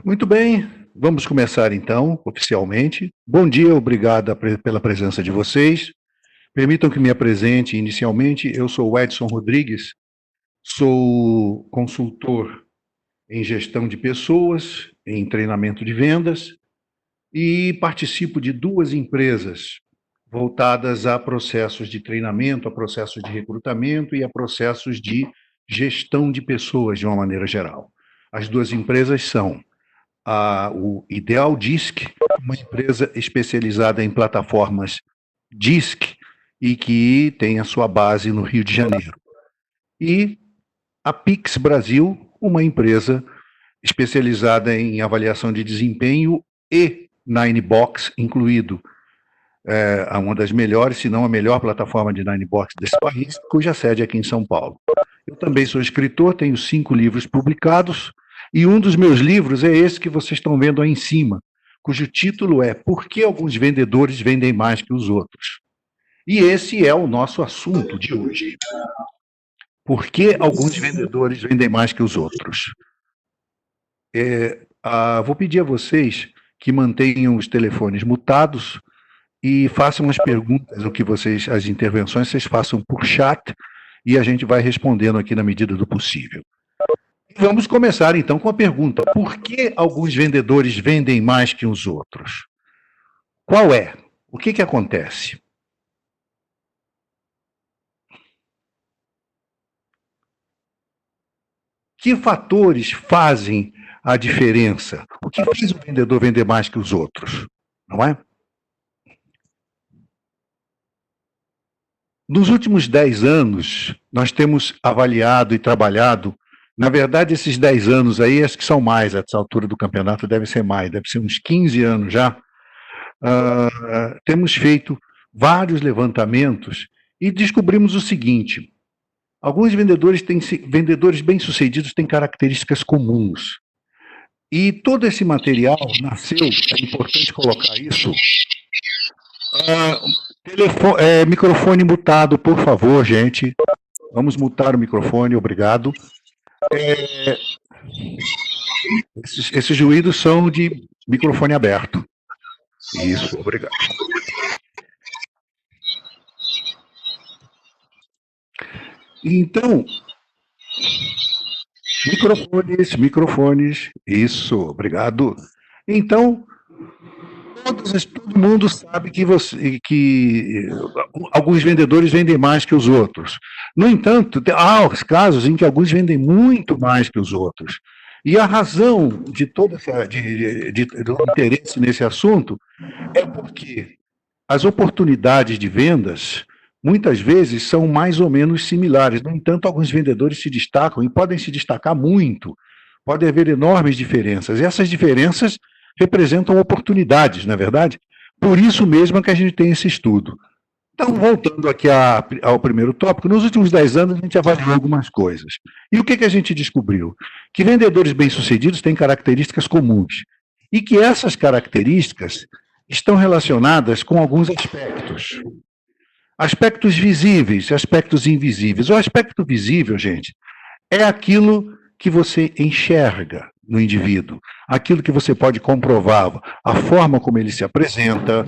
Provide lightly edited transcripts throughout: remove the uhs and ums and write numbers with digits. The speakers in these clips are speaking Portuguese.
Muito bem, vamos começar então, oficialmente. Bom dia, obrigado pela presença de vocês. Permitam que me apresente inicialmente. Eu sou o Edson Rodrigues, sou consultor em gestão de pessoas, em treinamento de vendas e participo de duas empresas voltadas a processos de treinamento, a processos de recrutamento e a processos de gestão de pessoas de uma maneira geral. As duas empresas são o Ideal Disc, uma empresa especializada em plataformas Disc e que tem a sua base no Rio de Janeiro. E a Pix Brasil, uma empresa especializada em avaliação de desempenho e Ninebox incluído. É uma das melhores, se não a melhor plataforma de Ninebox desse país, cuja sede é aqui em São Paulo. Eu também sou escritor, tenho 5 livros publicados, e um dos meus livros é esse que vocês estão vendo aí em cima, cujo título é Por que alguns vendedores vendem mais que os outros? E esse é o nosso assunto de hoje. Por que alguns vendedores vendem mais que os outros? Vou pedir a vocês que mantenham os telefones mutados e façam as perguntas, as intervenções, vocês façam por chat e a gente vai respondendo aqui na medida do possível. Vamos começar então com a pergunta: por que alguns vendedores vendem mais que os outros? Qual é? O que acontece? Que fatores fazem a diferença? O que faz o vendedor vender mais que os outros? Não é? Nos últimos 10 anos, nós temos avaliado e trabalhado, na verdade, esses 10 anos aí, acho que são mais, a essa altura do campeonato deve ser mais, deve ser uns 15 anos já, temos feito vários levantamentos e descobrimos o seguinte: alguns vendedores bem-sucedidos têm características comuns. E todo esse material nasceu, é importante colocar isso. Microfone mutado, por favor, gente. Vamos mutar o microfone, obrigado. Esses ruídos são de microfone aberto. Isso, obrigado. Então, microfones, isso, obrigado. Então, todo mundo sabe que alguns vendedores vendem mais que os outros. No entanto, há os casos em que alguns vendem muito mais que os outros. E a razão de todo do interesse nesse assunto é porque as oportunidades de vendas muitas vezes são mais ou menos similares. No entanto, alguns vendedores se destacam e podem se destacar muito. Pode haver enormes diferenças. E essas diferenças representam oportunidades, não é verdade? Por isso mesmo que a gente tem esse estudo. Então, voltando aqui ao primeiro tópico, nos últimos 10 anos a gente avaliou algumas coisas. E o que a gente descobriu? Que vendedores bem-sucedidos têm características comuns. E que essas características estão relacionadas com alguns aspectos. Aspectos visíveis, aspectos invisíveis. O aspecto visível, gente, é aquilo que você enxerga no indivíduo, aquilo que você pode comprovar, a forma como ele se apresenta,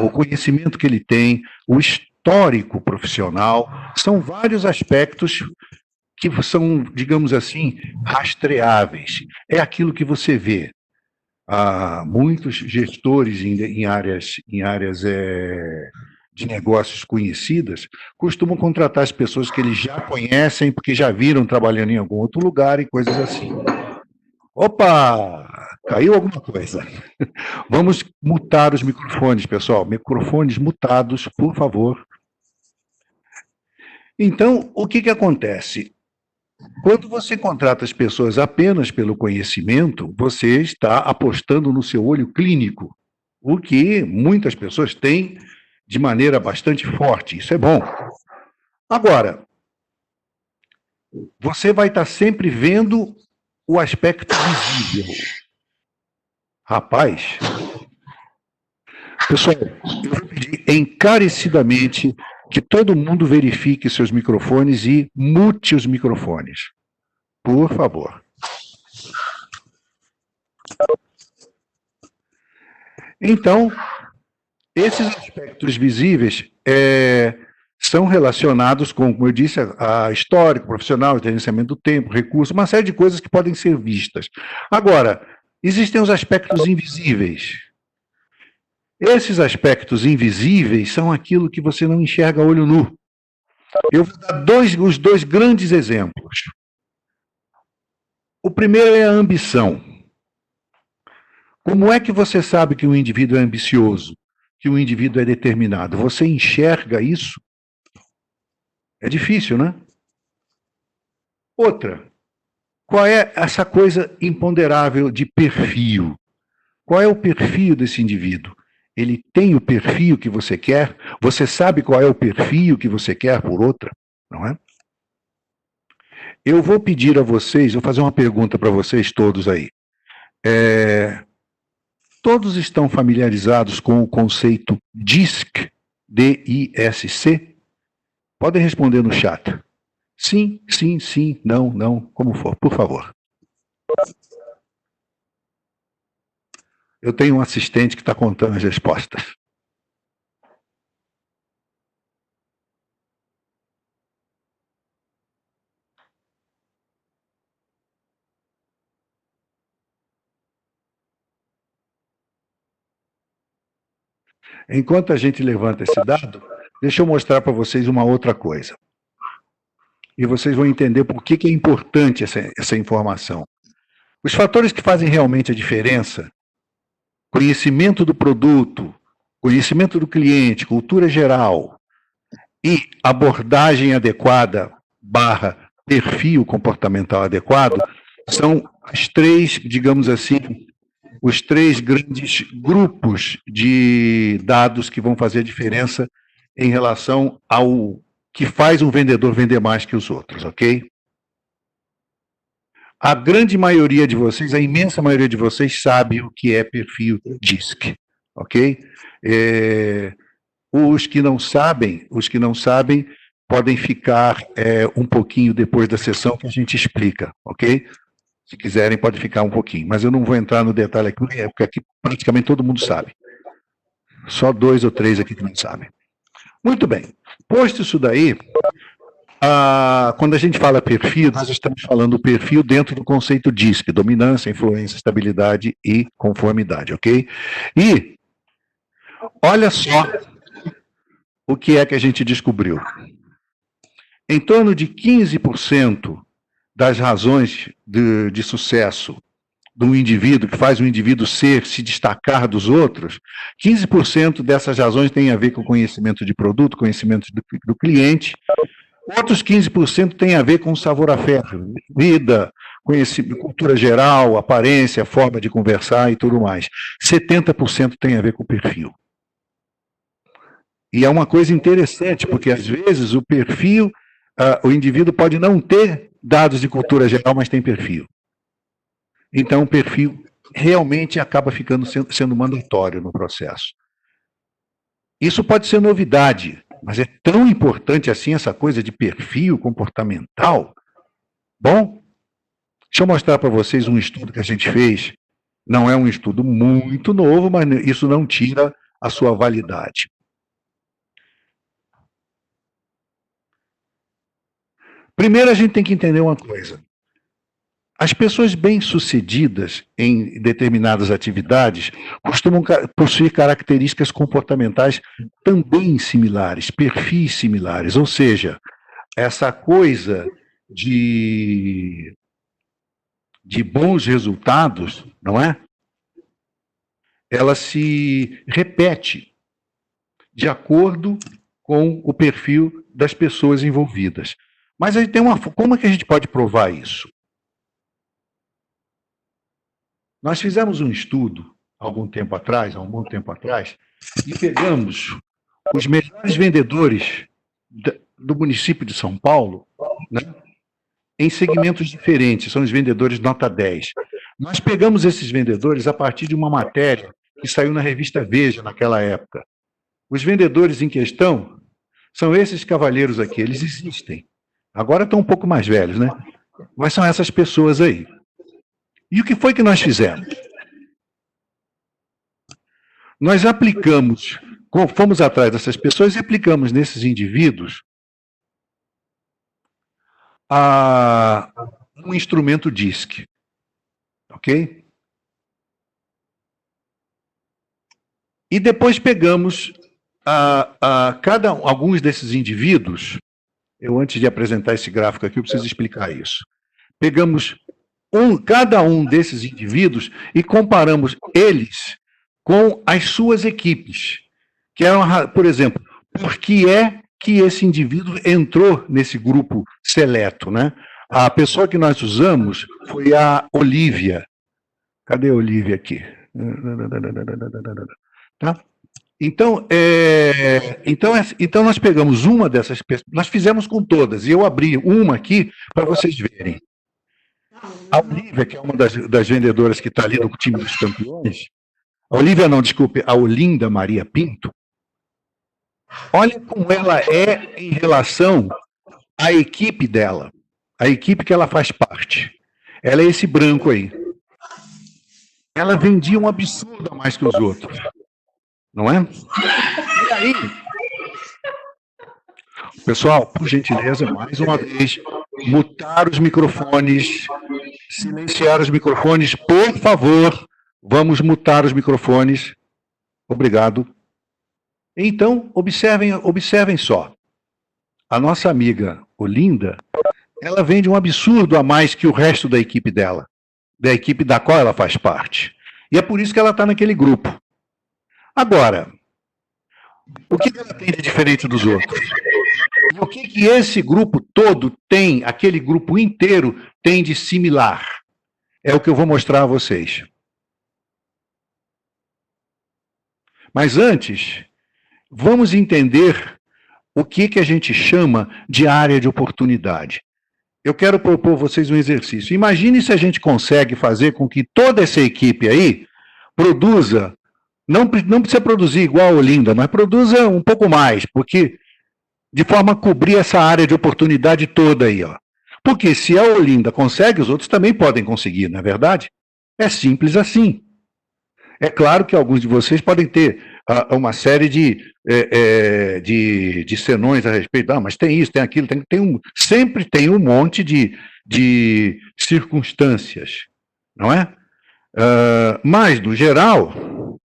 o conhecimento que ele tem, o histórico profissional, são vários aspectos que são, digamos assim, rastreáveis. É aquilo que você vê. Muitos gestores em áreas de negócios conhecidas costumam contratar as pessoas que eles já conhecem, porque já viram trabalhando em algum outro lugar e coisas assim. Opa! Caiu alguma coisa. Vamos mutar os microfones, pessoal. Microfones mutados, por favor. Então, o que acontece? Quando você contrata as pessoas apenas pelo conhecimento, você está apostando no seu olho clínico, o que muitas pessoas têm de maneira bastante forte. Isso é bom. Agora, você vai estar sempre vendo o aspecto visível. Rapaz, pessoal, eu vou pedir encarecidamente que todo mundo verifique seus microfones e mute os microfones. Por favor. Então, esses aspectos visíveis são relacionados com, como eu disse, a histórico, profissional, gerenciamento do tempo, recurso, uma série de coisas que podem ser vistas. Agora, existem os aspectos invisíveis. Esses aspectos invisíveis são aquilo que você não enxerga a olho nu. Eu vou dar os dois grandes exemplos. O primeiro é a ambição. Como é que você sabe que um indivíduo é ambicioso, que um indivíduo é determinado? Você enxerga isso? É difícil, né? Outra, qual é essa coisa imponderável de perfil? Qual é o perfil desse indivíduo? Ele tem o perfil que você quer? Você sabe qual é o perfil que você quer por outra? Não é? Eu vou pedir a vocês, vou fazer uma pergunta para vocês todos aí. Todos estão familiarizados com o conceito DISC? D-I-S-C? Podem responder no chat. Sim, sim, sim, não, não, como for, por favor. Eu tenho um assistente que está contando as respostas. Enquanto a gente levanta esse dado, deixa eu mostrar para vocês uma outra coisa. E vocês vão entender por que é importante essa informação. Os fatores que fazem realmente a diferença, conhecimento do produto, conhecimento do cliente, cultura geral e abordagem adequada / perfil comportamental adequado, são as três, digamos assim, os três grandes grupos de dados que vão fazer a diferença em relação ao que faz um vendedor vender mais que os outros, ok? A grande maioria de vocês, a imensa maioria de vocês sabe o que é perfil DISC, ok? Os que não sabem podem ficar um pouquinho depois da sessão que a gente explica, ok? Se quiserem, pode ficar um pouquinho. Mas eu não vou entrar no detalhe aqui, porque aqui praticamente todo mundo sabe. Só 2 ou 3 aqui que não sabem. Muito bem. Posto isso daí, quando a gente fala perfil, nós estamos falando do perfil dentro do conceito DISC, dominância, influência, estabilidade e conformidade, ok? E olha só o que é que a gente descobriu. Em torno de 15% das razões de sucesso de um indivíduo, que faz um indivíduo se destacar dos outros, 15% dessas razões têm a ver com conhecimento de produto, conhecimento do cliente, outros 15% têm a ver com savoir-faire, vida, conhecimento, cultura geral, aparência, forma de conversar e tudo mais. 70% tem a ver com o perfil. E é uma coisa interessante, porque às vezes o perfil, o indivíduo pode não ter dados de cultura geral, mas tem perfil. Então, o perfil realmente acaba sendo mandatório no processo. Isso pode ser novidade, mas é tão importante assim essa coisa de perfil comportamental. Bom, deixa eu mostrar para vocês um estudo que a gente fez. Não é um estudo muito novo, mas isso não tira a sua validade. Primeiro, a gente tem que entender uma coisa. As pessoas bem-sucedidas em determinadas atividades costumam possuir características comportamentais também similares, perfis similares, ou seja, essa coisa de bons resultados, não é? Ela se repete de acordo com o perfil das pessoas envolvidas. Mas aí tem como é que a gente pode provar isso? Nós fizemos um estudo há um bom tempo atrás, e pegamos os melhores vendedores do município de São Paulo, né, em segmentos diferentes, são os vendedores nota 10. Nós pegamos esses vendedores a partir de uma matéria que saiu na revista Veja naquela época. Os vendedores em questão são esses cavalheiros aqui, eles existem. Agora estão um pouco mais velhos, né? Mas são essas pessoas aí. E o que foi que nós fizemos? nós aplicamos, fomos atrás dessas pessoas e aplicamos nesses indivíduos um instrumento DISC, ok? E depois pegamos alguns desses indivíduos. Antes de apresentar esse gráfico aqui, eu preciso explicar isso. Pegamos cada um desses indivíduos e comparamos eles com as suas equipes. Que eram, por exemplo, por que é que esse indivíduo entrou nesse grupo seleto, né? A pessoa que nós usamos foi a Olivia. Cadê a Olivia aqui? Tá? Então nós pegamos uma dessas pessoas, nós fizemos com todas, e eu abri uma aqui para vocês verem. A Olivia, que é uma das vendedoras que está ali no time dos campeões, a Olivia não, desculpe, a Olinda Maria Pinto, olha como ela é em relação à equipe dela, a equipe que ela faz parte. Ela é esse branco aí. Ela vendia um absurdo a mais que os outros, não é? E aí, pessoal, por gentileza, mais uma vez, mutar os microfones, silenciar os microfones, por favor. Vamos mutar os microfones. Obrigado. Então, observem só. A nossa amiga Olinda, ela vende um absurdo a mais que o resto da equipe dela, da equipe da qual ela faz parte. E é por isso que ela está naquele grupo. Agora, o que ela tem de diferente dos outros? E o que esse grupo todo tem, aquele grupo inteiro, tem de similar? É o que eu vou mostrar a vocês. Mas antes, vamos entender o que a gente chama de área de oportunidade. Eu quero propor a vocês um exercício. Imagine se a gente consegue fazer com que toda essa equipe aí produza, não precisa produzir igual a Olinda, mas produza um pouco mais, porque de forma a cobrir essa área de oportunidade toda aí, ó. Porque se a Olinda consegue, os outros também podem conseguir, não é verdade? É simples assim. É claro que alguns de vocês podem ter uma série de senões a respeito. Ah, mas tem isso, tem aquilo, sempre tem um monte de circunstâncias, não é? Mas, no geral,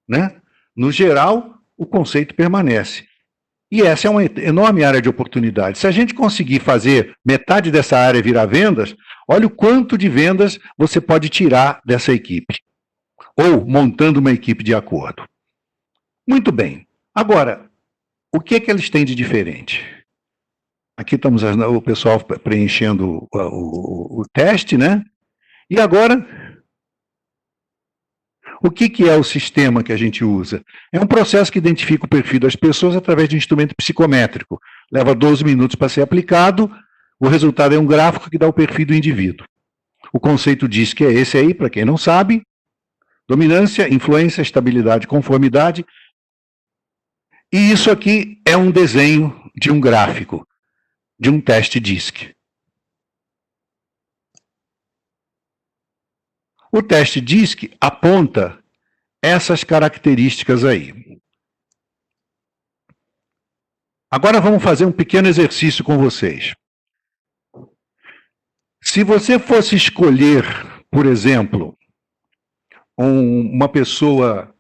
né? No geral, o conceito permanece. E essa é uma enorme área de oportunidade. Se a gente conseguir fazer metade dessa área virar vendas, olha o quanto de vendas você pode tirar dessa equipe. Ou montando uma equipe de acordo. Muito bem. Agora, o que eles têm de diferente? Aqui estamos o pessoal preenchendo o teste, né? E agora, o que é o sistema que a gente usa? É um processo que identifica o perfil das pessoas através de um instrumento psicométrico. Leva 12 minutos para ser aplicado, o resultado é um gráfico que dá o perfil do indivíduo. O conceito diz que é esse aí, para quem não sabe: dominância, influência, estabilidade, conformidade. E isso aqui é um desenho de um gráfico, de um teste DISC. O teste DISC aponta essas características aí. Agora vamos fazer um pequeno exercício com vocês. Se você fosse escolher, por exemplo, uma pessoa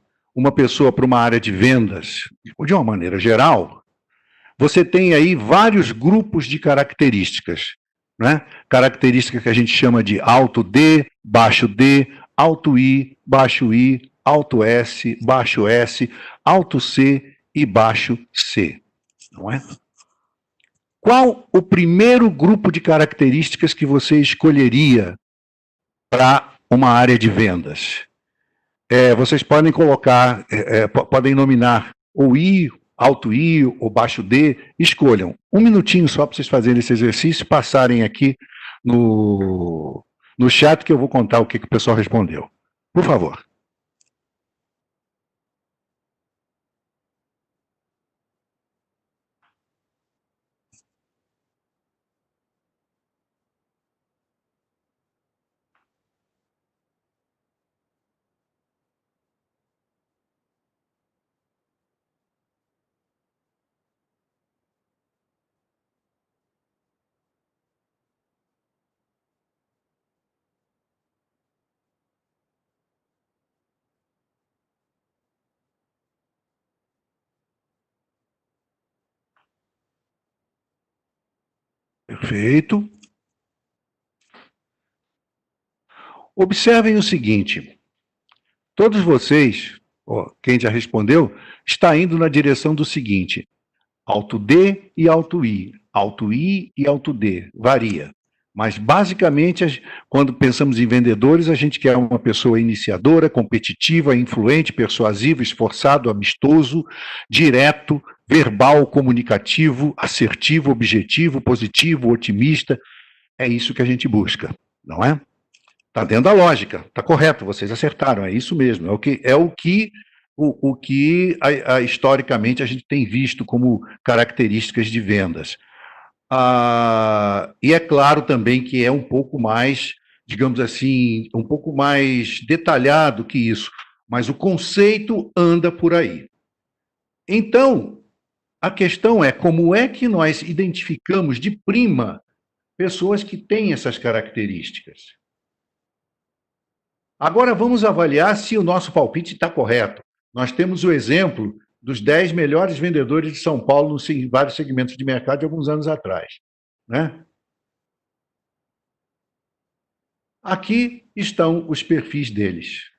para uma área de vendas, de uma maneira geral, você tem aí vários grupos de características, né? Característica que a gente chama de alto D, alto I, alto S, baixo S, alto C e baixo C, não é? Qual o primeiro grupo de características que você escolheria para uma área de vendas? Vocês podem colocar, podem nominar ou I, alto I ou baixo D, escolham. Um minutinho só para vocês fazerem esse exercício, passarem aqui no chat que eu vou contar o que o pessoal respondeu. Por favor. Perfeito. Observem o seguinte: todos vocês, quem já respondeu, está indo na direção do seguinte: alto D e alto I. Alto I e alto D. Varia. Mas, basicamente, quando pensamos em vendedores, a gente quer uma pessoa iniciadora, competitiva, influente, persuasivo, esforçado, amistoso, direto, verbal, comunicativo, assertivo, objetivo, positivo, otimista. É isso que a gente busca, não é? Está dentro da lógica, está correto, vocês acertaram, é isso mesmo. Historicamente a gente tem visto como características de vendas. E é claro também que é um pouco mais, digamos assim, um pouco mais detalhado que isso, mas o conceito anda por aí. Então, a questão é como é que nós identificamos de prima pessoas que têm essas características. Agora vamos avaliar se o nosso palpite está correto. Nós temos o exemplo dos 10 melhores vendedores de São Paulo em vários segmentos de mercado de alguns anos atrás, né? Aqui estão os perfis deles.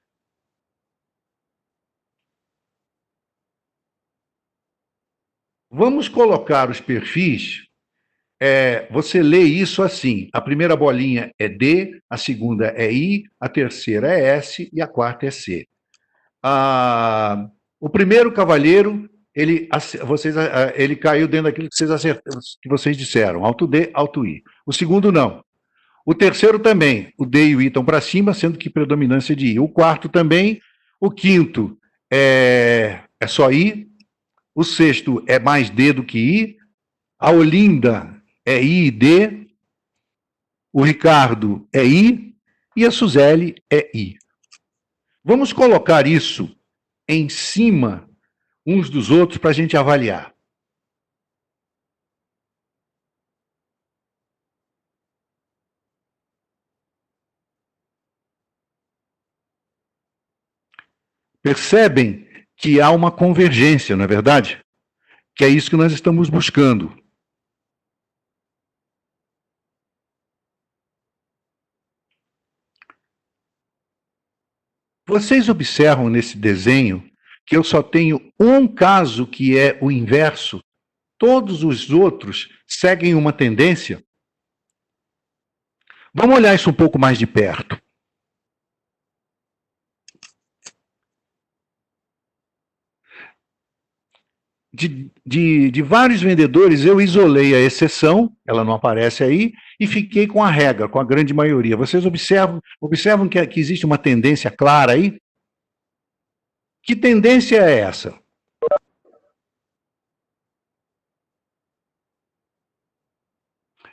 Vamos colocar os perfis. Você lê isso assim: a primeira bolinha é D, a segunda é I, a terceira é S e a quarta é C. O primeiro cavalheiro, ele caiu dentro daquilo que vocês disseram, alto D, alto I. O segundo, não. O terceiro também, o D e o I estão para cima, sendo que predominância de I. O quarto também. O quinto é só I. O sexto é mais D do que I. A Olinda é I e D. O Ricardo é I. E a Suzele é I. Vamos colocar isso em cima uns dos outros para a gente avaliar. Percebem que há uma convergência, não é verdade? Que é isso que nós estamos buscando. Vocês observam nesse desenho que eu só tenho um caso que é o inverso. Todos os outros seguem uma tendência. Vamos olhar isso um pouco mais de perto. De vários vendedores, eu isolei a exceção, ela não aparece aí, e fiquei com a regra, com a grande maioria. Vocês observam que existe uma tendência clara aí? Que tendência é essa?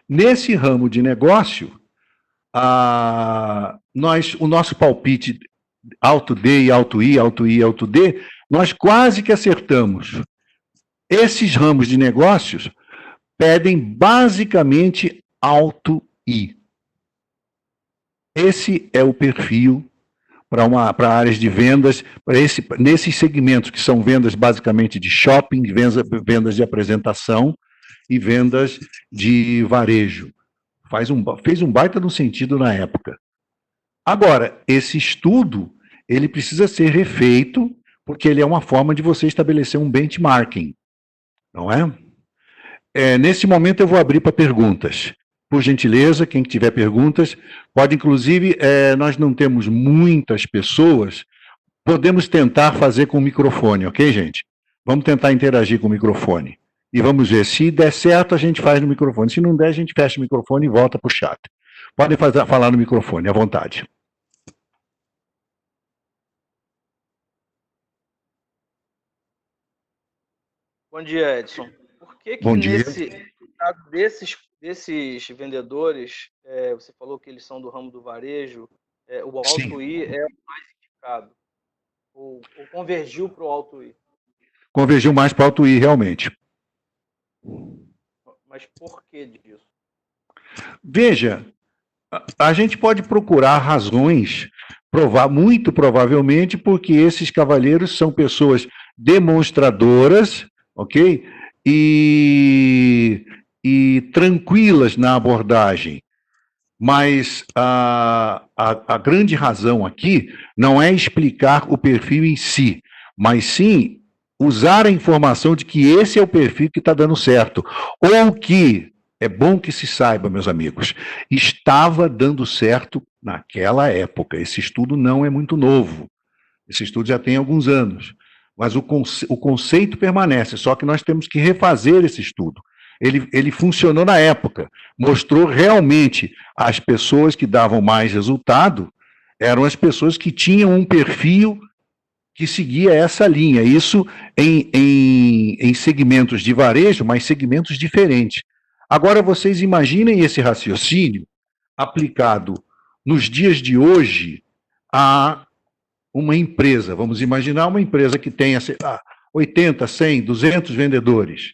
Nesse ramo de negócio, o nosso palpite alto D e alto I, alto I, alto D, nós quase que acertamos. Esses ramos de negócios pedem basicamente alto I. Esse é o perfil para áreas de vendas, nesses segmentos que são vendas basicamente de shopping, vendas de apresentação e vendas de varejo. Fez um baita no sentido na época. Agora, esse estudo, ele precisa ser refeito, porque ele é uma forma de você estabelecer um benchmarking, não é? Nesse momento eu vou abrir para perguntas. Por gentileza, quem tiver perguntas, pode inclusive, nós não temos muitas pessoas, podemos tentar fazer com o microfone, ok, gente? Vamos tentar interagir com o microfone. E vamos ver, se der certo, a gente faz no microfone. Se não der, a gente fecha o microfone e volta para o chat. Podem falar no microfone, à vontade. Bom dia, Edson. Por que Bom dia. nesse caso desses vendedores, você falou que eles são do ramo do varejo, o alto I é o mais indicado? Ou convergiu para o alto I? Convergiu mais para o alto I, realmente. Mas por que disso? Veja, a gente pode procurar razões, muito provavelmente porque esses cavalheiros são pessoas demonstradoras, ok? E e tranquilas na abordagem, mas a grande razão aqui não é explicar o perfil em si, mas sim usar a informação de que esse é o perfil que está dando certo, ou que, é bom que se saiba, meus amigos, estava dando certo naquela época. Esse estudo não é muito novo, esse estudo já tem alguns anos, mas o conceito permanece, só que nós temos que refazer esse estudo. Ele funcionou na época, mostrou realmente as pessoas que davam mais resultado eram as pessoas que tinham um perfil que seguia essa linha, isso em segmentos de varejo, mas segmentos diferentes. Agora, vocês imaginem esse raciocínio aplicado nos dias de hoje a uma empresa. Vamos imaginar uma empresa que tenha 80, 100, 200 vendedores.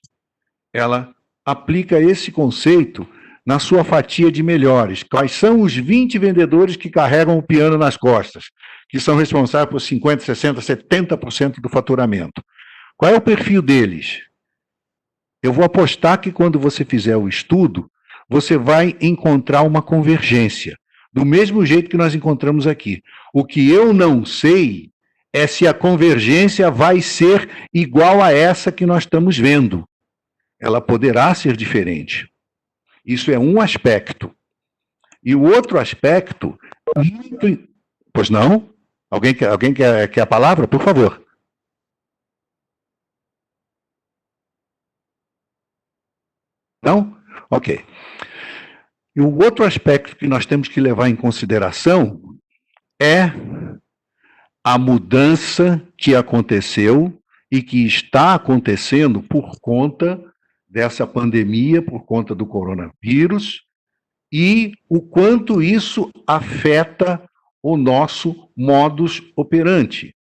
Ela aplica esse conceito na sua fatia de melhores. Quais são os 20 vendedores que carregam o piano nas costas, que são responsáveis por 50%, 60%, 70% do faturamento? Qual é o perfil deles? Eu vou apostar que quando você fizer o estudo, você vai encontrar uma convergência, do mesmo jeito que nós encontramos aqui. O que eu não sei é se a convergência vai ser igual a essa que nós estamos vendo. Ela poderá ser diferente. Isso é um aspecto. E o outro aspecto, muito... Pois não? Alguém quer a palavra? Por favor. Não? Ok. E o outro aspecto que nós temos que levar em consideração é a mudança que aconteceu e que está acontecendo por conta dessa pandemia, por conta do coronavírus, e o quanto isso afeta o nosso modus operandi.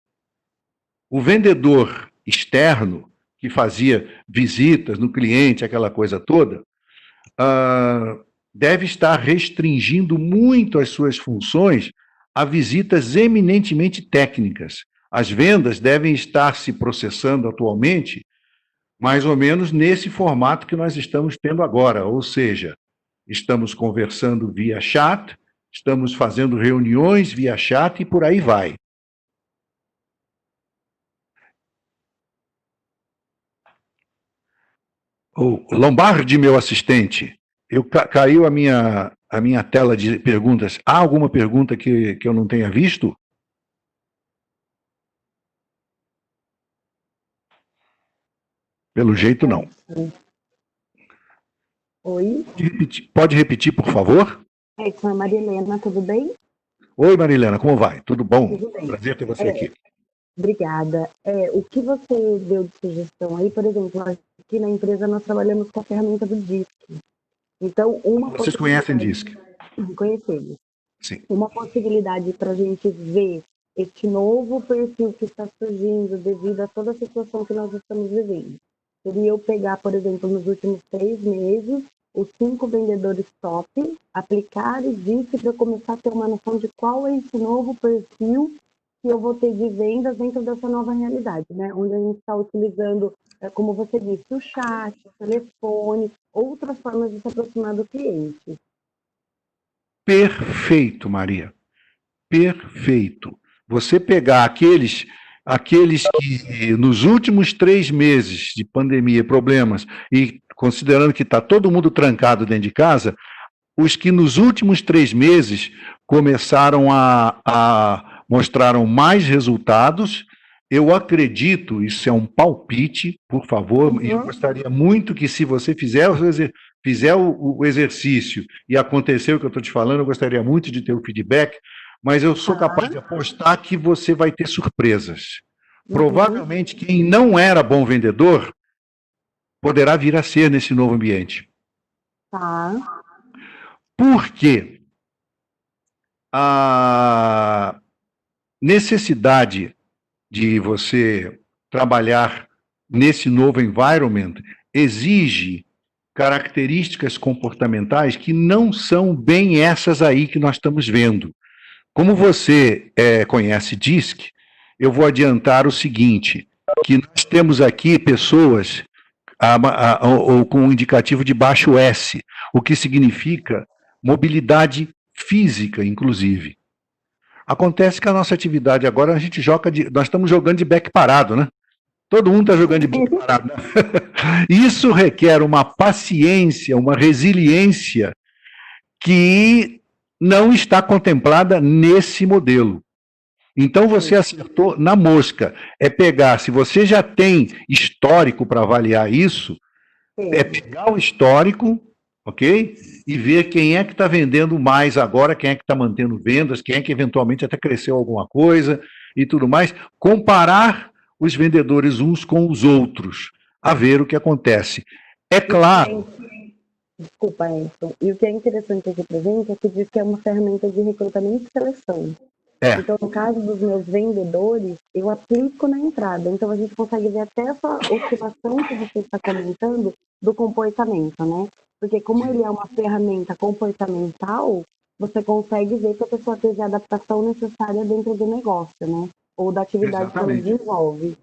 O vendedor externo, que fazia visitas no cliente, aquela coisa toda, deve estar restringindo muito as suas funções a visitas eminentemente técnicas. As vendas devem estar se processando atualmente mais ou menos nesse formato que nós estamos tendo agora, ou seja, estamos conversando via chat, estamos fazendo reuniões via chat e por aí vai. O Lombardi, meu assistente, caiu a minha tela de perguntas. Há alguma pergunta que eu não tenha visto? Pelo jeito, não. Oi? Pode repetir, por favor? Com a Marilena, tudo bem? Oi, Marilena, como vai? Tudo bom? Tudo bem. Prazer ter você aqui. Obrigada. O que você deu de sugestão aí, por exemplo, aqui na empresa nós trabalhamos com a ferramenta do DISC. Então, Vocês conhecem DISC? Conhecemos. Sim. Uma possibilidade para a gente ver este novo perfil que está surgindo devido a toda a situação que nós estamos vivendo. Seria eu pegar, por exemplo, nos últimos 3 meses, os 5 vendedores top, aplicar e DISC para eu começar a ter uma noção de qual é esse novo perfil que eu vou ter de vendas dentro dessa nova realidade, né? Onde a gente está utilizando, como você disse, o chat, o telefone, outras formas de se aproximar do cliente. Perfeito, Maria. Perfeito. Você pegar aqueles que nos últimos 3 meses de pandemia, problemas, e considerando que está todo mundo trancado dentro de casa, os que nos últimos 3 meses começaram a mostraram mais resultados, eu acredito, isso é um palpite, por favor, e eu gostaria muito que, se você fizer o exercício e acontecer o que eu estou te falando, eu gostaria muito de ter o feedback, mas eu sou capaz de apostar que você vai ter surpresas. Provavelmente, quem não era bom vendedor poderá vir a ser nesse novo ambiente. Tá. Por quê? A necessidade de você trabalhar nesse novo environment exige características comportamentais que não são bem essas aí que nós estamos vendo. Como você conhece DISC, eu vou adiantar o seguinte, que nós temos aqui pessoas ou com o indicativo de baixo S, o que significa mobilidade física, inclusive. Acontece que a nossa atividade agora, nós estamos jogando de back parado, né? Todo mundo está jogando de back parado, né? Isso requer uma paciência, uma resiliência que não está contemplada nesse modelo. Então você acertou na mosca. É pegar, se você já tem histórico para avaliar isso, é pegar o histórico, ok? E ver quem é que está vendendo mais agora, quem é que está mantendo vendas, quem é que eventualmente até cresceu alguma coisa e tudo mais. Comparar os vendedores uns com os outros, a ver o que acontece. É claro. Desculpa, Edson. E o que é interessante aqui pra gente é que diz que é uma ferramenta de recrutamento e seleção. Então, no caso dos meus vendedores, eu aplico na entrada. Então, a gente consegue ver até essa oscilação que você está comentando do comportamento, né? Porque como ele é uma ferramenta comportamental, você consegue ver que a pessoa teve a adaptação necessária dentro do negócio, né? Ou da atividade que ela desenvolve.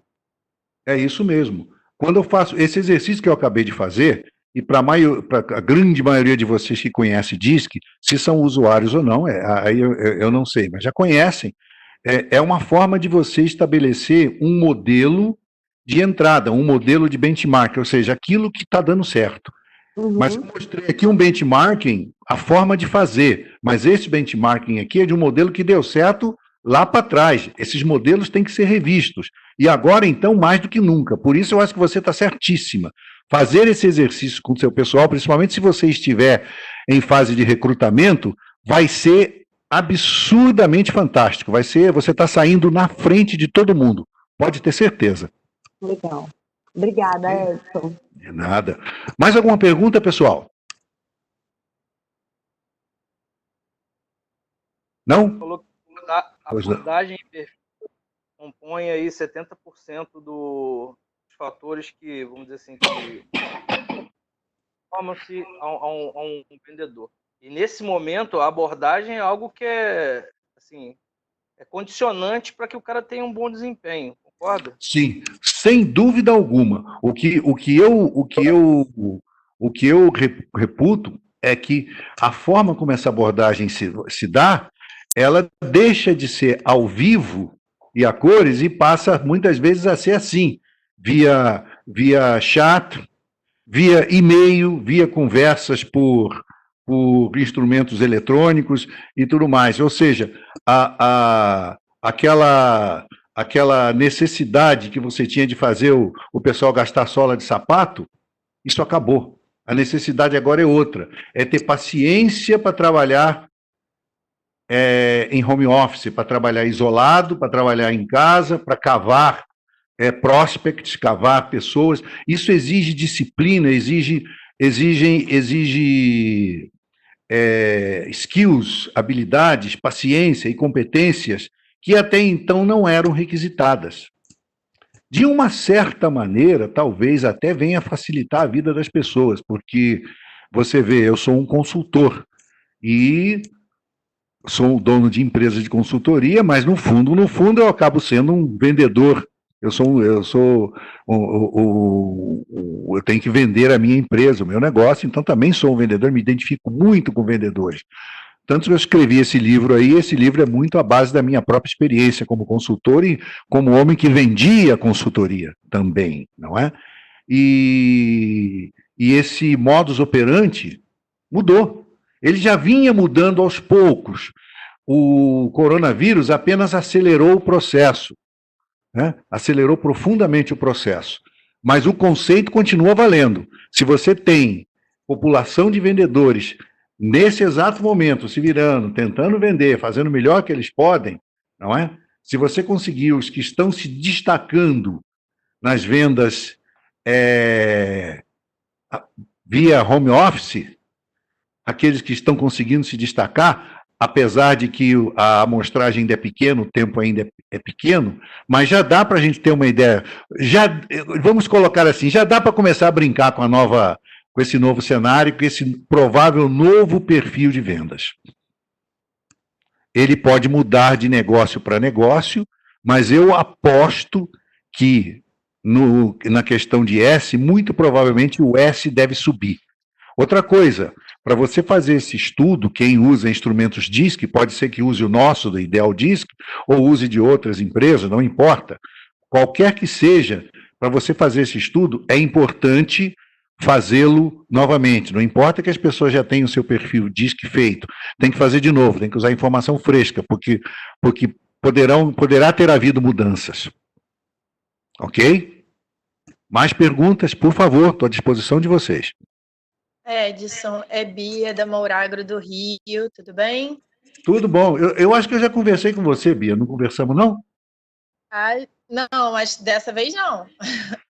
É isso mesmo. Quando eu faço esse exercício que eu acabei de fazer, e para a grande maioria de vocês que conhecem DISC, se são usuários ou não, aí eu não sei, mas já conhecem, é uma forma de você estabelecer um modelo de entrada, um modelo de benchmark, ou seja, aquilo que está dando certo. Mas eu mostrei aqui um benchmarking, a forma de fazer, mas esse benchmarking aqui é de um modelo que deu certo lá para trás. Esses modelos têm que ser revistos. E agora, então, mais do que nunca. Por isso, eu acho que você está certíssima. Fazer esse exercício com o seu pessoal, principalmente se você estiver em fase de recrutamento, vai ser absurdamente fantástico. Você está saindo na frente de todo mundo. Pode ter certeza. Legal. Obrigada, Edson. De nada. Mais alguma pergunta, pessoal? Não? Falou que a abordagem compõe aí 70% dos fatores que, vamos dizer assim, que formam-se a um vendedor. E nesse momento, a abordagem é algo que é, assim, é condicionante para que o cara tenha um bom desempenho, concorda? Sim, sem dúvida alguma. O que eu reputo é que a forma como essa abordagem se dá, ela deixa de ser ao vivo e a cores e passa muitas vezes a ser assim, via chat, via e-mail, via conversas por instrumentos eletrônicos e tudo mais. Ou seja, aquela necessidade que você tinha de fazer o pessoal gastar sola de sapato, isso acabou. A necessidade agora é outra, é ter paciência para trabalhar em home office, para trabalhar isolado, para trabalhar em casa, para cavar prospects, cavar pessoas. Isso exige disciplina, exige skills, habilidades, paciência e competências que até então não eram requisitadas. De uma certa maneira, talvez até venha facilitar a vida das pessoas, porque você vê, eu sou um consultor e sou o dono de empresa de consultoria, mas no fundo eu acabo sendo um vendedor. Eu tenho que vender a minha empresa, o meu negócio, então também sou um vendedor, me identifico muito com vendedores. Tanto que eu escrevi esse livro aí, esse livro é muito à base da minha própria experiência como consultor e como homem que vendia consultoria também, não é? E esse modus operandi mudou. Ele já vinha mudando aos poucos. O coronavírus apenas acelerou o processo, né? Acelerou profundamente o processo. Mas o conceito continua valendo. Se você tem população de vendedores nesse exato momento, se virando, tentando vender, fazendo o melhor que eles podem, não é? Se você conseguir os que estão se destacando nas vendas via home office, aqueles que estão conseguindo se destacar, apesar de que a amostragem ainda é pequena, o tempo ainda é pequeno, mas já dá para a gente ter uma ideia. Vamos colocar assim, já dá para começar a brincar com esse novo cenário, com esse provável novo perfil de vendas. Ele pode mudar de negócio para negócio, mas eu aposto que na questão de S, muito provavelmente o S deve subir. Outra coisa, para você fazer esse estudo, quem usa instrumentos DISC, pode ser que use o nosso, do Ideal DISC, ou use de outras empresas, não importa. Qualquer que seja, para você fazer esse estudo, é importante fazê-lo novamente. Não importa que as pessoas já tenham o seu perfil DISC feito, tem que fazer de novo, tem que usar informação fresca, porque poderá ter havido mudanças. Ok? Mais perguntas, por favor, estou à disposição de vocês. Edson, é Bia da Mouragro do Rio, tudo bem? Tudo bom. Eu acho que eu já conversei com você, Bia, não conversamos, não? Não, mas dessa vez não.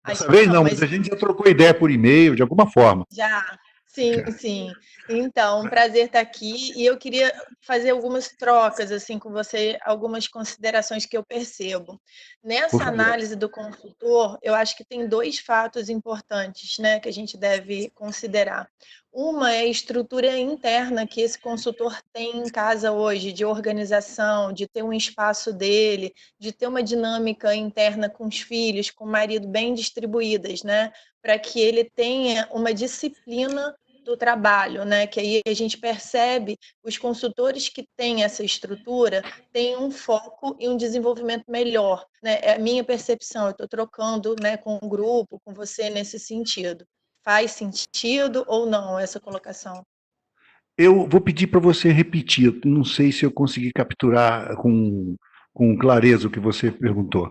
Dessa vez não, mas a gente já trocou ideia por e-mail, de alguma forma. Já, sim. Então, um prazer estar aqui e eu queria fazer algumas trocas assim com você, algumas considerações que eu percebo. Nessa análise do consultor, eu acho que tem dois fatos importantes, né, que a gente deve considerar. Uma é a estrutura interna que esse consultor tem em casa hoje, de organização, de ter um espaço dele, de ter uma dinâmica interna com os filhos, com o marido bem distribuídas, né? Para que ele tenha uma disciplina do trabalho, né? Que aí a gente percebe os consultores que têm essa estrutura têm um foco e um desenvolvimento melhor, né? É a minha percepção, eu estou trocando, né, com o grupo, com você nesse sentido. Faz sentido ou não essa colocação? Eu vou pedir para você repetir, eu não sei se eu consegui capturar com clareza o que você perguntou.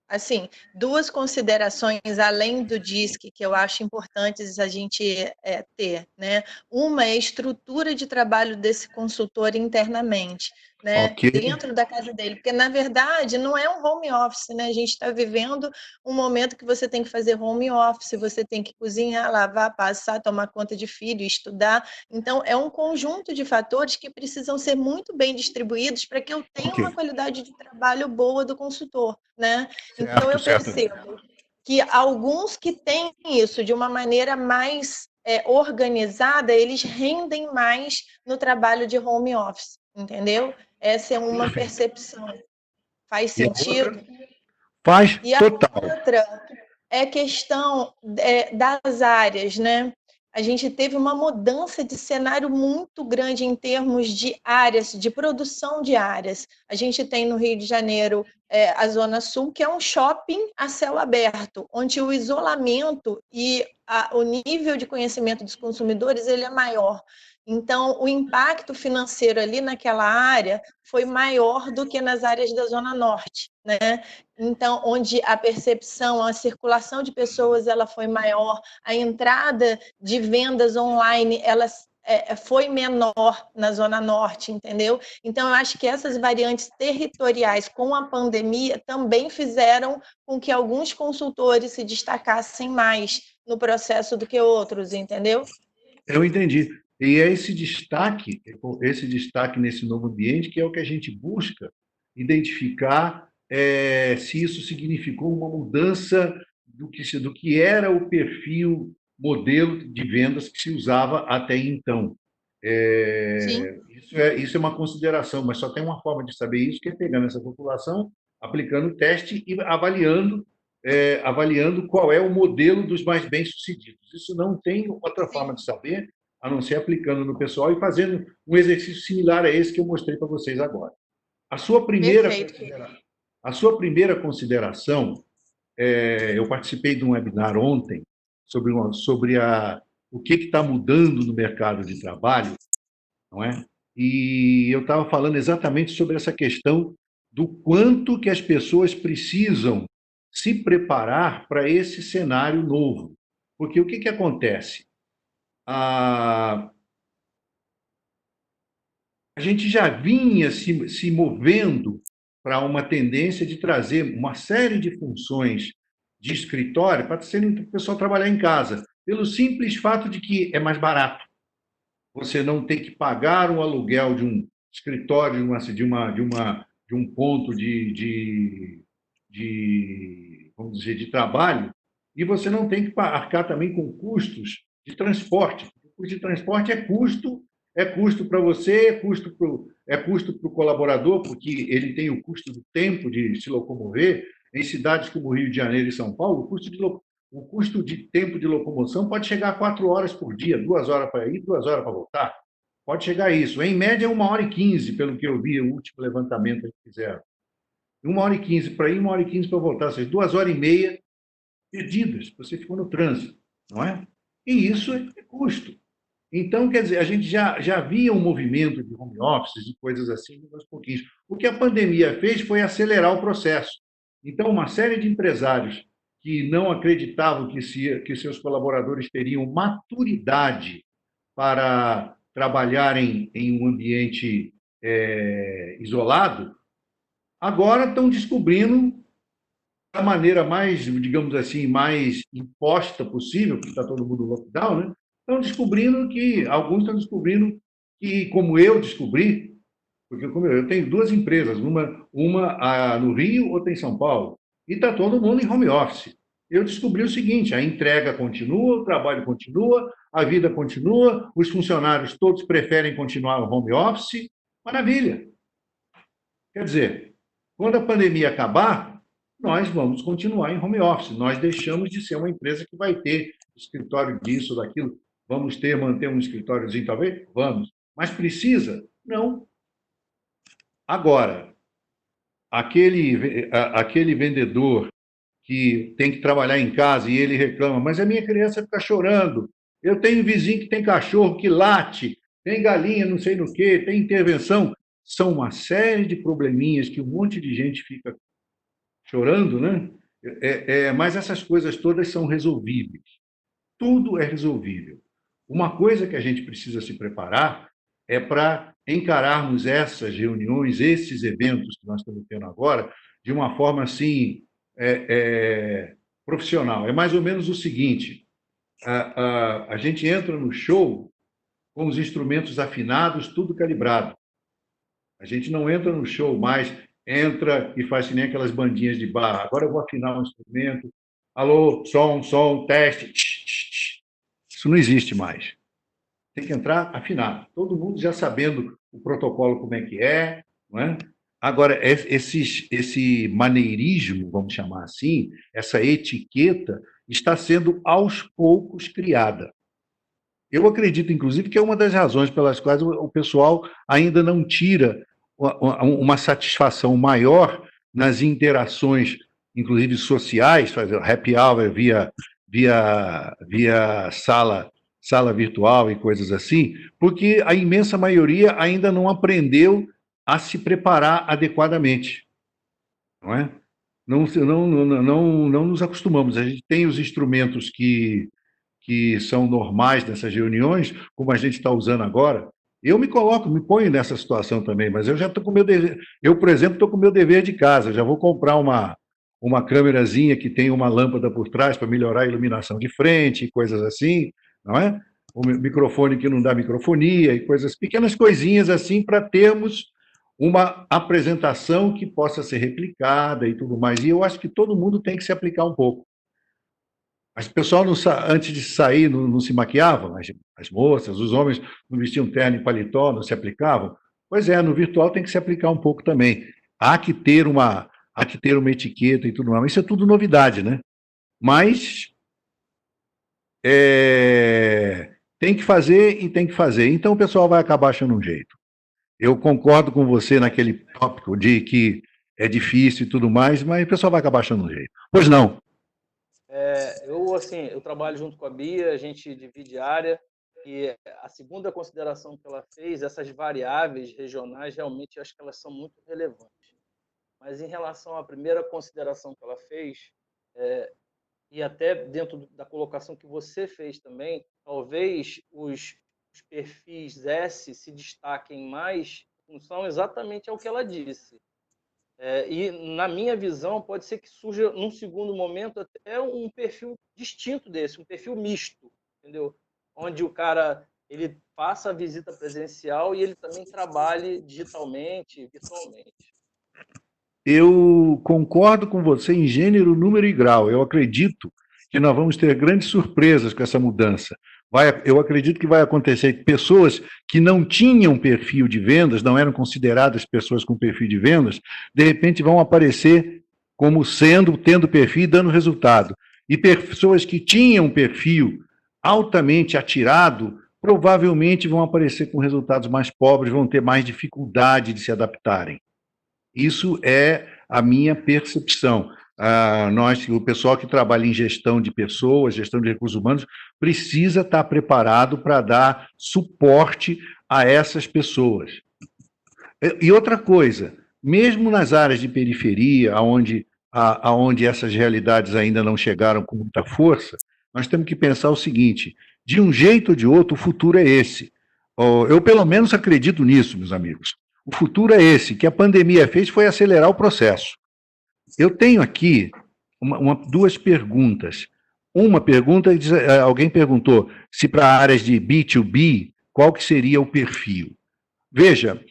Assim, duas considerações além do DISC que eu acho importantes a gente ter, né? Uma é a estrutura de trabalho desse consultor internamente, né? Ok. Dentro da casa dele, porque na verdade não é um home office, né? A gente está vivendo um momento que você tem que fazer home office, você tem que cozinhar, lavar, passar, tomar conta de filho, estudar. Então é um conjunto de fatores que precisam ser muito bem distribuídos para que eu tenha uma qualidade de trabalho boa do consultor, né? Então, eu percebo que alguns que têm isso de uma maneira mais organizada, eles rendem mais no trabalho de home office, entendeu? Essa é uma percepção. Faz sentido? Faz total. E a outra é questão das áreas, né? A gente teve uma mudança de cenário muito grande em termos de áreas, de produção de áreas. A gente tem no Rio de Janeiro a Zona Sul, que é um shopping a céu aberto, onde o isolamento e o nível de conhecimento dos consumidores ele é maior. Então, o impacto financeiro ali naquela área foi maior do que nas áreas da Zona Norte, né? Então, onde a percepção, a circulação de pessoas ela foi maior, a entrada de vendas online ela foi menor na Zona Norte, entendeu? Então, eu acho que essas variantes territoriais com a pandemia também fizeram com que alguns consultores se destacassem mais no processo do que outros, entendeu? Eu entendi. E é esse destaque nesse novo ambiente que é o que a gente busca identificar se isso significou uma mudança do que era o perfil, modelo de vendas que se usava até então. Isso é uma consideração, mas só tem uma forma de saber isso, que é pegando essa população, aplicando o teste e avaliando qual é o modelo dos mais bem-sucedidos. Isso não tem outra forma de saber, a não ser aplicando no pessoal e fazendo um exercício similar a esse que eu mostrei para vocês agora. A sua primeira consideração, eu participei de um webinar ontem sobre o que está mudando no mercado de trabalho, não é? E eu estava falando exatamente sobre essa questão do quanto que as pessoas precisam se preparar para esse cenário novo. Porque o que acontece? A gente já vinha se movendo para uma tendência de trazer uma série de funções de escritório para o pessoal trabalhar em casa, pelo simples fato de que é mais barato. Você não tem que pagar um aluguel de um escritório, de um ponto vamos dizer, de trabalho, e você não tem que arcar também com custos de transporte. O custo de transporte é custo para você, é custo para o colaborador, porque ele tem o custo do tempo de se locomover, em cidades como Rio de Janeiro e São Paulo, o custo de tempo de locomoção pode chegar a 4 horas por dia, 2 horas para ir, 2 horas para voltar. Pode chegar a isso. Em média, 1h15, pelo que eu vi, o último levantamento que fizeram. 1h15 para ir, 1h15 para voltar, ou seja, 2h30 perdidas, você ficou no trânsito, não é? E isso é custo. Então, quer dizer, a gente já havia um movimento de home office e coisas assim, aos pouquinhos. O que a pandemia fez foi acelerar o processo. Então, uma série de empresários que não acreditavam que seus colaboradores teriam maturidade para trabalharem em um ambiente isolado, agora estão descobrindo da maneira mais, digamos assim, mais imposta possível, porque está todo mundo no lockdown, né? Alguns estão descobrindo que, como eu descobri, porque eu tenho 2 empresas, uma no Rio, outra em São Paulo, e está todo mundo em home office. Eu descobri o seguinte: a entrega continua, o trabalho continua, a vida continua, os funcionários todos preferem continuar no home office. Maravilha! Quer dizer, quando a pandemia acabar, nós vamos continuar em home office. Nós deixamos de ser uma empresa que vai ter escritório disso, daquilo. Vamos manter um escritóriozinho, talvez? Vamos. Mas precisa? Não. Agora, aquele vendedor que tem que trabalhar em casa e ele reclama, mas a minha criança fica chorando, eu tenho vizinho que tem cachorro que late, tem galinha não sei no quê, tem intervenção. São uma série de probleminhas que um monte de gente fica chorando, né? Mas essas coisas todas são resolvíveis. Tudo é resolvível. Uma coisa que a gente precisa se preparar é para encararmos essas reuniões, esses eventos que nós estamos tendo agora, de uma forma assim profissional. É mais ou menos o seguinte: a gente entra no show com os instrumentos afinados, tudo calibrado. A gente não entra no show mais, entra e faz que nem aquelas bandinhas de bar. Agora eu vou afinar um instrumento. Alô, som, teste. Isso não existe mais. Tem que entrar afinado. Todo mundo já sabendo o protocolo como é que é, não é? Agora, esse maneirismo, vamos chamar assim, essa etiqueta, está sendo aos poucos criada. Eu acredito, inclusive, que é uma das razões pelas quais o pessoal ainda não tira uma satisfação maior nas interações, inclusive sociais, fazer happy hour via sala virtual e coisas assim, porque a imensa maioria ainda não aprendeu a se preparar adequadamente, não é? Não nos acostumamos. A gente tem os instrumentos que são normais nessas reuniões, como a gente está usando agora. Eu me ponho nessa situação também, mas eu já estou com o meu dever. Eu, por exemplo, estou com o meu dever de casa. Já vou comprar uma câmerazinha que tem uma lâmpada por trás para melhorar a iluminação de frente e coisas assim, não é? O microfone que não dá microfonia e pequenas coisinhas assim para termos uma apresentação que possa ser replicada e tudo mais. E eu acho que todo mundo tem que se aplicar um pouco. Mas o pessoal, antes de sair, não se maquiavam, as moças, os homens não vestiam terno e paletó, não se aplicavam. Pois é, no virtual tem que se aplicar um pouco também. Há que ter uma etiqueta e tudo mais. Isso é tudo novidade, né? Mas tem que fazer e tem que fazer. Então o pessoal vai acabar achando um jeito. Eu concordo com você naquele tópico de que é difícil e tudo mais, mas o pessoal vai acabar achando um jeito. Pois não? Eu trabalho junto com a Bia, a gente divide área, e a segunda consideração que ela fez, essas variáveis regionais, realmente eu acho que elas são muito relevantes. Mas em relação à primeira consideração que ela fez, e até dentro da colocação que você fez também, talvez os perfis S se destaquem mais em função exatamente ao que ela disse. E, na minha visão, pode ser que surja, num segundo momento, até um perfil distinto desse, um perfil misto, entendeu? Onde o cara ele faça a visita presencial e ele também trabalhe digitalmente, virtualmente. Eu concordo com você em gênero, número e grau. Eu acredito que nós vamos ter grandes surpresas com essa mudança. Eu acredito que vai acontecer que pessoas que não tinham perfil de vendas, não eram consideradas pessoas com perfil de vendas, de repente vão aparecer como tendo perfil e dando resultado. E pessoas que tinham perfil altamente atirado, provavelmente vão aparecer com resultados mais pobres, vão ter mais dificuldade de se adaptarem. Isso é a minha percepção. O pessoal que trabalha em gestão de pessoas, gestão de recursos humanos, precisa estar preparado para dar suporte a essas pessoas. E outra coisa, mesmo nas áreas de periferia, onde essas realidades ainda não chegaram com muita força, nós temos que pensar o seguinte: de um jeito ou de outro, o futuro é esse. Eu, pelo menos, acredito nisso, meus amigos. O futuro é esse. O que a pandemia fez foi acelerar o processo. Eu tenho aqui duas perguntas. Uma pergunta, alguém perguntou se para áreas de B2B, qual que seria o perfil? Veja,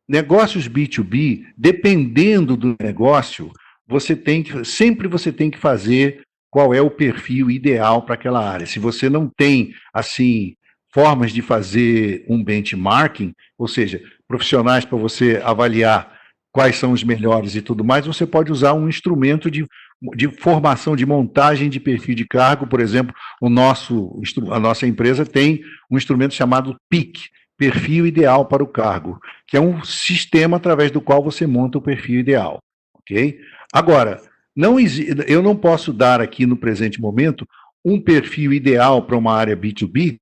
negócios B2B, dependendo do negócio, sempre você tem que fazer qual é o perfil ideal para aquela área. Se você não tem, assim, formas de fazer um benchmarking, ou seja, profissionais para você avaliar quais são os melhores e tudo mais, você pode usar um instrumento de formação, de montagem de perfil de cargo. Por exemplo, a nossa empresa tem um instrumento chamado PIC, Perfil Ideal para o Cargo, que é um sistema através do qual você monta o perfil ideal, ok? Agora, eu não posso dar aqui no presente momento um perfil ideal para uma área B2B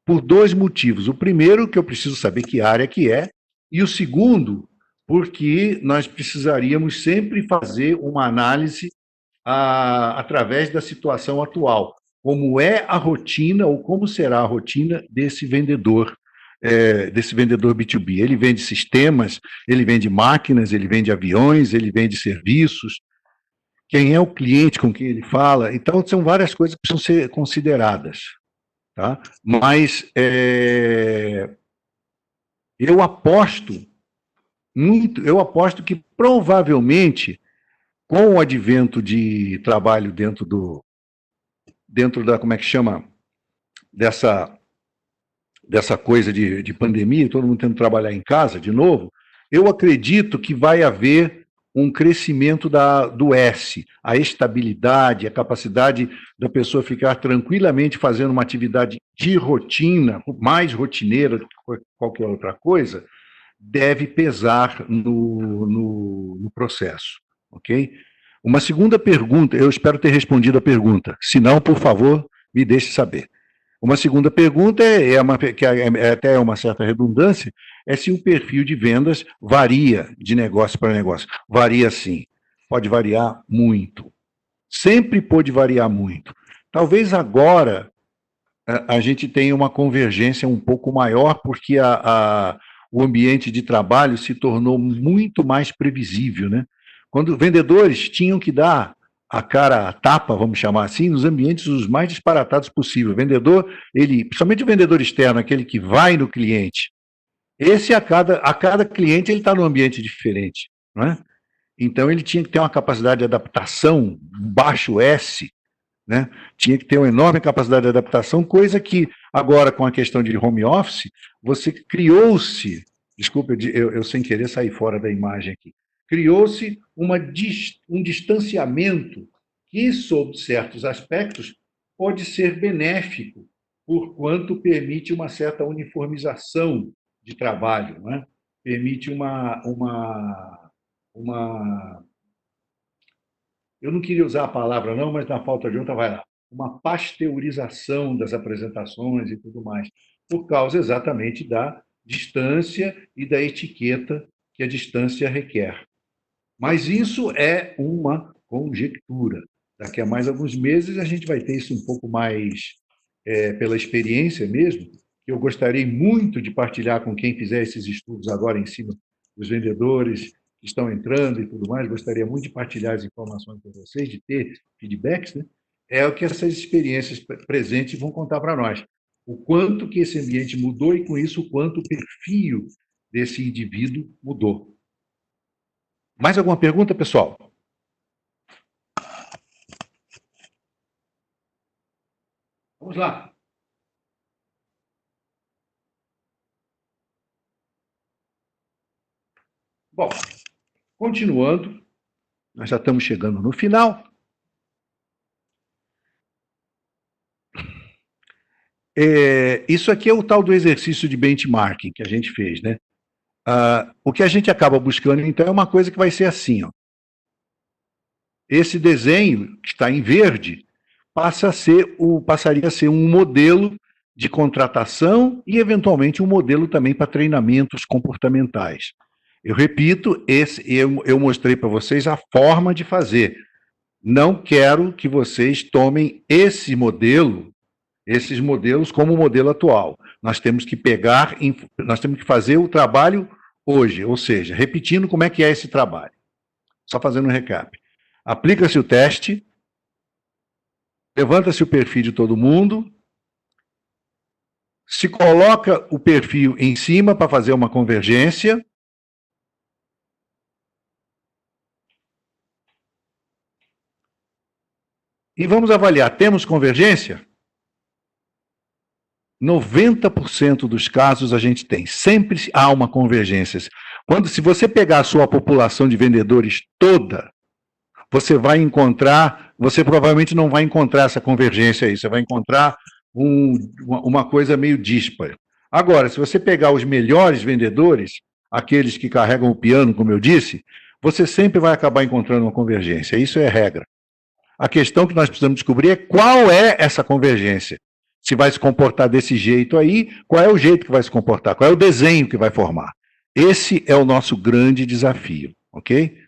por dois motivos. O primeiro, que eu preciso saber que área que é, e o segundo, porque nós precisaríamos sempre fazer uma análise através da situação atual. Como é a rotina ou como será a rotina desse vendedor B2B. Ele vende sistemas, ele vende máquinas, ele vende aviões, ele vende serviços. Quem é o cliente com quem ele fala? Então, são várias coisas que precisam ser consideradas. Tá? Mas eu aposto que provavelmente, com o advento de trabalho dentro da, como é que chama, dessa coisa de pandemia, todo mundo tendo que trabalhar em casa de novo, eu acredito que vai haver um crescimento do S, a estabilidade, a capacidade da pessoa ficar tranquilamente fazendo uma atividade de rotina, mais rotineira do que qualquer outra coisa, deve pesar no processo, ok? Uma segunda pergunta, eu espero ter respondido a pergunta, se não, por favor, me deixe saber. Uma segunda pergunta, que é até uma certa redundância, é se o perfil de vendas varia de negócio para negócio. Varia sim, pode variar muito. Sempre pode variar muito. Talvez agora a gente tenha uma convergência um pouco maior, porque o ambiente de trabalho se tornou muito mais previsível, né? Quando vendedores tinham que dar a cara a tapa, vamos chamar assim, nos ambientes os mais disparatados possível. O vendedor, principalmente o vendedor externo, aquele que vai no cliente, esse a cada cliente ele está num ambiente diferente, não é? Então ele tinha que ter uma capacidade de adaptação, baixo S, né? Tinha que ter uma enorme capacidade de adaptação, coisa que agora, com a questão de home office, você criou-se, desculpa, eu sem querer sair fora da imagem aqui, criou-se um distanciamento que, sob certos aspectos, pode ser benéfico, porquanto permite uma certa uniformização de trabalho, né? Permite eu não queria usar a palavra não, mas na falta de outra vai lá, uma pasteurização das apresentações e tudo mais, por causa exatamente da distância e da etiqueta que a distância requer. Mas isso é uma conjectura. Daqui a mais alguns meses a gente vai ter isso um pouco mais pela experiência mesmo, que eu gostaria muito de partilhar com quem fizer esses estudos agora em cima dos vendedores que estão entrando e tudo mais, gostaria muito de partilhar as informações com vocês, de ter feedbacks, né? É o que essas experiências presentes vão contar para nós. O quanto que esse ambiente mudou e, com isso, o quanto o perfil desse indivíduo mudou. Mais alguma pergunta, pessoal? Vamos lá. Bom, continuando, Nós já estamos chegando no final. Isso aqui é o tal do exercício de benchmarking que a gente fez, né? O que a gente acaba buscando, então, é uma coisa que vai ser assim, ó. Esse desenho, que está em verde, passaria a ser um modelo de contratação e, eventualmente, um modelo também para treinamentos comportamentais. Eu repito, eu mostrei para vocês a forma de fazer. Não quero que vocês tomem esses modelos como o modelo atual. Nós temos que fazer o trabalho hoje, ou seja, repetindo como é que é esse trabalho. Só fazendo um recap. Aplica-se o teste, levanta-se o perfil de todo mundo, se coloca o perfil em cima para fazer uma convergência. E vamos avaliar, temos convergência? 90% dos casos a gente tem, sempre há uma convergência. Se você pegar a sua população de vendedores toda, você provavelmente não vai encontrar essa convergência aí, você vai encontrar uma coisa meio díspara. Agora, se você pegar os melhores vendedores, aqueles que carregam o piano, como eu disse, você sempre vai acabar encontrando uma convergência, isso é regra. A questão que nós precisamos descobrir é qual é essa convergência. Se vai se comportar desse jeito aí, qual é o jeito que vai se comportar, qual é o desenho que vai formar. Esse é o nosso grande desafio, ok?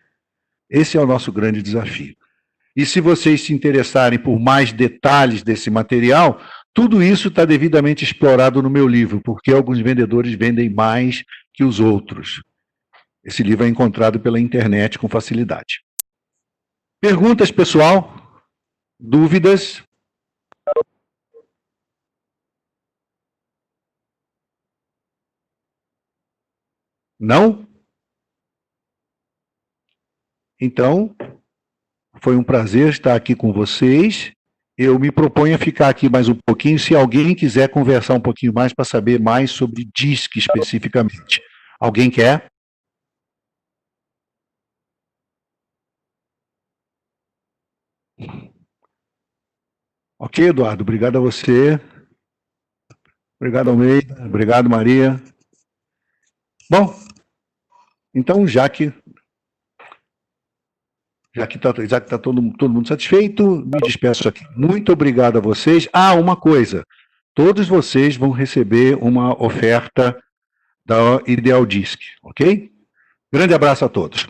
Esse é o nosso grande desafio. E se vocês se interessarem por mais detalhes desse material, tudo isso está devidamente explorado no meu livro, porque alguns vendedores vendem mais que os outros. Esse livro é encontrado pela internet com facilidade. Perguntas, pessoal? Dúvidas? Não? Então, foi um prazer estar aqui com vocês. Eu me proponho a ficar aqui mais um pouquinho, se alguém quiser conversar um pouquinho mais para saber mais sobre DISC especificamente. Alguém quer? Ok, Eduardo, obrigado a você. Obrigado, Almeida. Obrigado, Maria. Bom, então, já que está todo mundo satisfeito, me despeço aqui. Muito obrigado a vocês. Uma coisa, todos vocês vão receber uma oferta da Ideal Disc, ok? Grande abraço a todos.